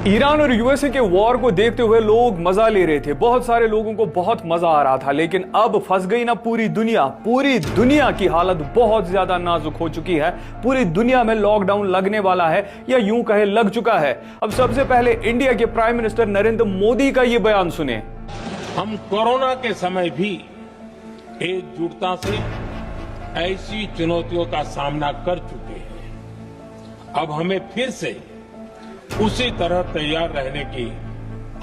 Iran और USA के war को देखते हुए लोग मजा ले रहे थे, बहुत सारे लोगों को बहुत मजा आ रहा था। लेकिन अब फंस गई ना पूरी दुनिया की हालत बहुत ज्यादा नाजुक हो चुकी है। पूरी दुनिया में लॉकडाउन लगने वाला है या यूं कहे लग चुका है। अब सबसे पहले इंडिया के प्राइम मिनिस्टर नरेंद्र मोदी का ये बयान सुने। हम कोरोना के समय भी एकजुटता से ऐसी चुनौतियों का सामना कर चुके हैं। अब हमें फिर से उसी तरह तैयार रहने की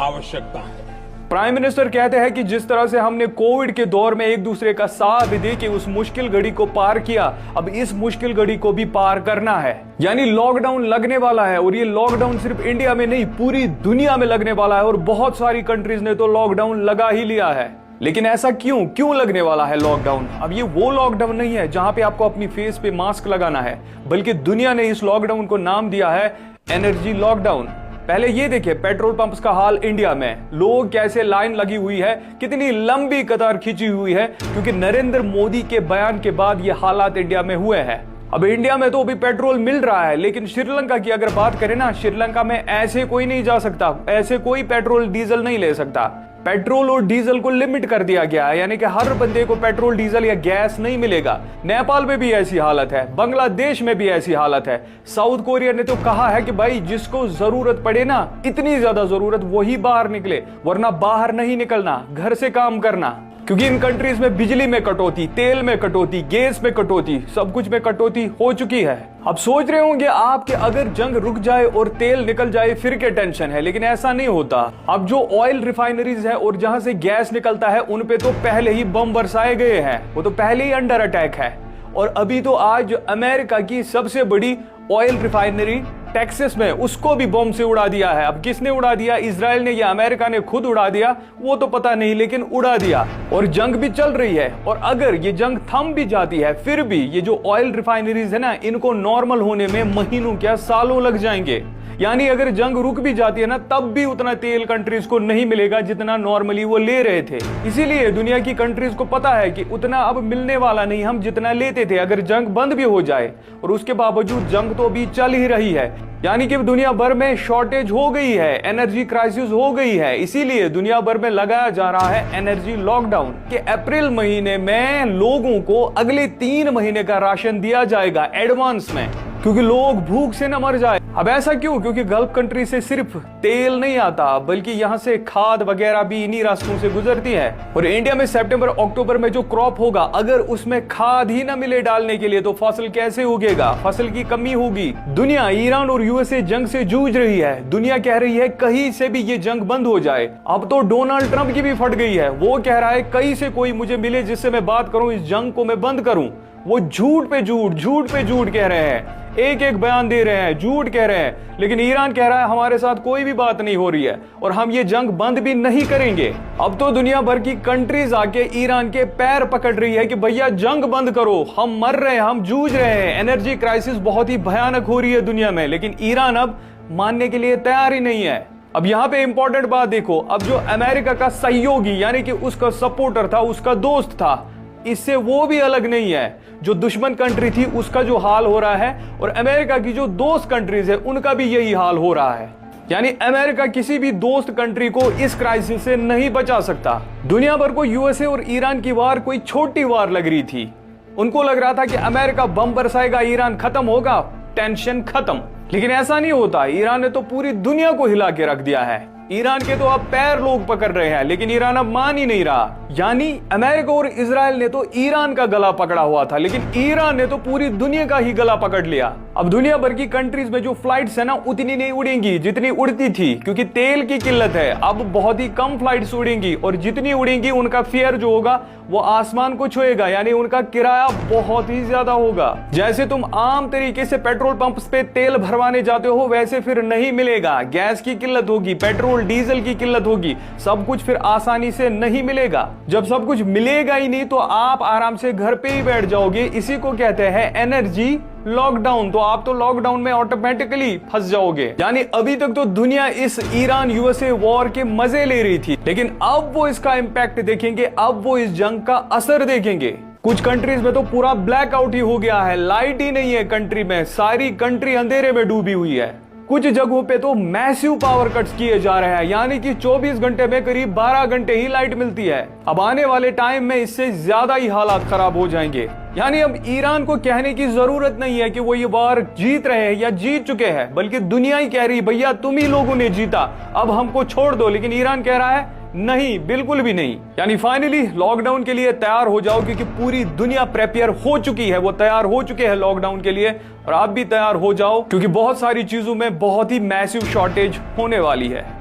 आवश्यकता है। प्राइम मिनिस्टर कहते हैं कि जिस तरह से हमने कोविड के दौर में एक दूसरे का साथ दे के उस मुश्किल घड़ी को पार किया, अब इस मुश्किल घड़ी को भी पार करना है। यानी लॉकडाउन लगने वाला है और ये लॉकडाउन सिर्फ इंडिया में नहीं पूरी दुनिया में लगने वाला है और बहुत सारी कंट्रीज ने तो लॉकडाउन लगा ही लिया है। लेकिन ऐसा क्यों लगने वाला है लॉकडाउन? अब ये वो लॉकडाउन नहीं है जहां पे आपको अपनी फेस पे मास्क लगाना है, बल्कि दुनिया ने इस लॉकडाउन को नाम दिया है एनर्जी लॉकडाउन। पहले ये देखिए पेट्रोल पंप्स का हाल इंडिया में, लोग कैसे लाइन लगी हुई है, कितनी लंबी कतार खींची हुई है, क्योंकि नरेंद्र मोदी के बयान के बाद ये हालात इंडिया में हुए हैं। अब इंडिया में तो अभी पेट्रोल मिल रहा है, लेकिन श्रीलंका की अगर बात करें ना, श्रीलंका में ऐसे कोई नहीं जा सकता, ऐसे कोई पेट्रोल डीजल नहीं ले सकता। पेट्रोल और डीजल को लिमिट कर दिया गया है, यानी कि हर बंदे को पेट्रोल डीजल या गैस नहीं मिलेगा। नेपाल में भी ऐसी हालत है, बांग्लादेश में भी ऐसी हालत है। साउथ कोरिया ने तो कहा है कि भाई जिसको जरूरत पड़े ना, इतनी ज्यादा जरूरत, वही बाहर निकले, वरना बाहर नहीं निकलना, घर से काम करना। क्योंकि इन कंट्रीज में बिजली में कटौती, तेल में कटौती, गैस में कटौती, सब कुछ में कटौती हो चुकी है। अब सोच रहे होंगे आप कि अगर जंग रुक जाए और तेल निकल जाए फिर क्या टेंशन है, लेकिन ऐसा नहीं होता। अब जो ऑयल रिफाइनरीज है और जहां से गैस निकलता है, उन पे तो पहले ही बम बरसाए गए हैं, वो तो पहले ही अंडर अटैक है। और अभी तो आज अमेरिका की सबसे बड़ी ऑयल रिफाइनरी टेक्सास में, उसको भी बम से उड़ा दिया है। अब किसने उड़ा दिया, इजराइल ने या अमेरिका ने खुद उड़ा दिया, वो तो पता नहीं, लेकिन उड़ा दिया। और जंग भी चल रही है, और अगर ये जंग थम भी जाती है, फिर भी ये जो ऑयल रिफाइनरीज है ना, इनको नॉर्मल होने में महीनों क्या सालों लग जाएंगे। यानी अगर जंग रुक भी जाती है ना, तब भी उतना तेल कंट्रीज को नहीं मिलेगा जितना नॉर्मली वो ले रहे थे। इसीलिए दुनिया की कंट्रीज को पता है कि उतना अब मिलने वाला नहीं हम जितना लेते थे, अगर जंग बंद भी हो जाए। और उसके बावजूद जंग तो अभी चल ही रही है, यानी कि दुनिया भर में शॉर्टेज हो गई है, एनर्जी क्राइसिस हो गई है। इसीलिए दुनिया भर में लगाया जा रहा है एनर्जी लॉकडाउन कि अप्रैल महीने में लोगों को अगले 3 महीने का राशन दिया जाएगा एडवांस में, क्योंकि लोग भूख से न मर जाए। अब ऐसा क्यों? क्योंकि गल्फ कंट्री से सिर्फ तेल नहीं आता, बल्कि यहाँ से खाद वगैरह भी इन्हीं रास्तों से गुजरती है। और इंडिया में सितंबर अक्टूबर में जो क्रॉप होगा, अगर उसमें खाद ही न मिले डालने के लिए, तो फसल कैसे उगेगा? फसल की कमी होगी। दुनिया, ईरान और यूएसए जंग से जूझ रही है। दुनिया कह रही है कहीं से भी ये जंग बंद हो जाए। अब तो डोनाल्ड ट्रंप की भी फट गई है, वो कह रहा है कहीं से कोई मुझे मिले जिससे मैं बात करूं, इस जंग को मैं बंद करूं। वो झूठ पे झूठ कह रहे हैं, एक बयान दे रहे हैं, झूठ कह रहे हैं। लेकिन ईरान कह रहा है हमारे साथ कोई भी बात नहीं हो रही है और हम ये जंग बंद भी नहीं करेंगे। अब तो दुनिया भर की कंट्रीज आके ईरान के पैर पकड़ रही है कि भैया जंग बंद करो, हम मर रहे हैं, हम जूझ रहे हैं, एनर्जी क्राइसिस बहुत ही भयानक हो रही है दुनिया में। लेकिन ईरान अब मानने के लिए तैयार ही नहीं है। अब यहाँ पे इंपॉर्टेंट बात देखो, अब जो अमेरिका का सहयोगी यानी कि उसका सपोर्टर था, उसका दोस्त था, इससे वो भी अलग नहीं है। जो दुश्मन कंट्री थी उसका जो हाल हो रहा है, और अमेरिका की जो दोस्त कंट्रीज है उनका भी यही हाल हो रहा है। यानी अमेरिका किसी भी दोस्त कंट्री को इस क्राइसिस से नहीं बचा सकता। दुनिया भर को यूएसए और ईरान की वार कोई छोटी वार लग रही थी। उनको लग रहा था कि अमेरिका बम बरसाएगा, ईरान खत्म होगा, टेंशन खत्म। लेकिन ऐसा नहीं होता। ईरान ने तो पूरी दुनिया को हिला के रख दिया है। ईरान के तो अब पैर लोग पकड़ रहे हैं, लेकिन ईरान अब मान ही नहीं रहा। यानी अमेरिका और इजराइल ने तो ईरान का गला पकड़ा हुआ था, लेकिन ईरान ने तो पूरी दुनिया का ही गला पकड़ लिया। अब दुनिया भर की कंट्रीज में जो फ्लाइट्स है ना, उतनी नहीं उड़ेंगी जितनी उड़ती थी, क्योंकि तेल की किल्लत है। अब बहुत ही कम फ्लाइट्स उड़ेंगी, और जितनी उड़ेंगी उनका फेयर जो होगा वो आसमान को छुएगा, यानी उनका किराया बहुत ही ज्यादा होगा। जैसे तुम आम तरीके से पेट्रोल पंप पे तेल भरवाने जाते हो, वैसे फिर नहीं मिलेगा। गैस की किल्लत होगी, पेट्रोल डीजल की किल्लत होगी, सब कुछ फिर आसानी से नहीं मिलेगा। जब सब कुछ मिलेगा ही नहीं, तो आप आराम से घर पे ही बैठ जाओगे। इसी को कहते हैं एनर्जी लॉकडाउन। तो आप तो लॉकडाउन में ऑटोमेटिकली फंस जाओगे। यानी अभी तक तो दुनिया इस ईरान यूएसए वॉर के मजे ले रही थी, लेकिन अब वो इसका इंपैक्ट देखेंगे, अब वो इस जंग का असर देखेंगे। कुछ कंट्रीज में तो पूरा ब्लैकआउट ही हो गया है, लाइट ही नहीं है कंट्री में, सारी कंट्री अंधेरे में डूबी हुई है। कुछ जगहों पे तो मैसिव पावर कट्स किए जा रहे हैं, यानी कि 24 घंटे में करीब 12 घंटे ही लाइट मिलती है। अब आने वाले टाइम में इससे ज्यादा ही हालात खराब हो जाएंगे। यानी अब ईरान को कहने की जरूरत नहीं है कि वो ये वार जीत रहे हैं या जीत चुके हैं, बल्कि दुनिया ही कह रही भैया तुम ही लोगों ने जीता, अब हमको छोड़ दो। लेकिन ईरान कह रहा है नहीं, बिल्कुल भी नहीं। यानी फाइनली लॉकडाउन के लिए तैयार हो जाओ, क्योंकि पूरी दुनिया प्रिपेयर हो चुकी है, वो तैयार हो चुके हैं लॉकडाउन के लिए। और आप भी तैयार हो जाओ, क्योंकि बहुत सारी चीजों में बहुत ही मैसिव शॉर्टेज होने वाली है।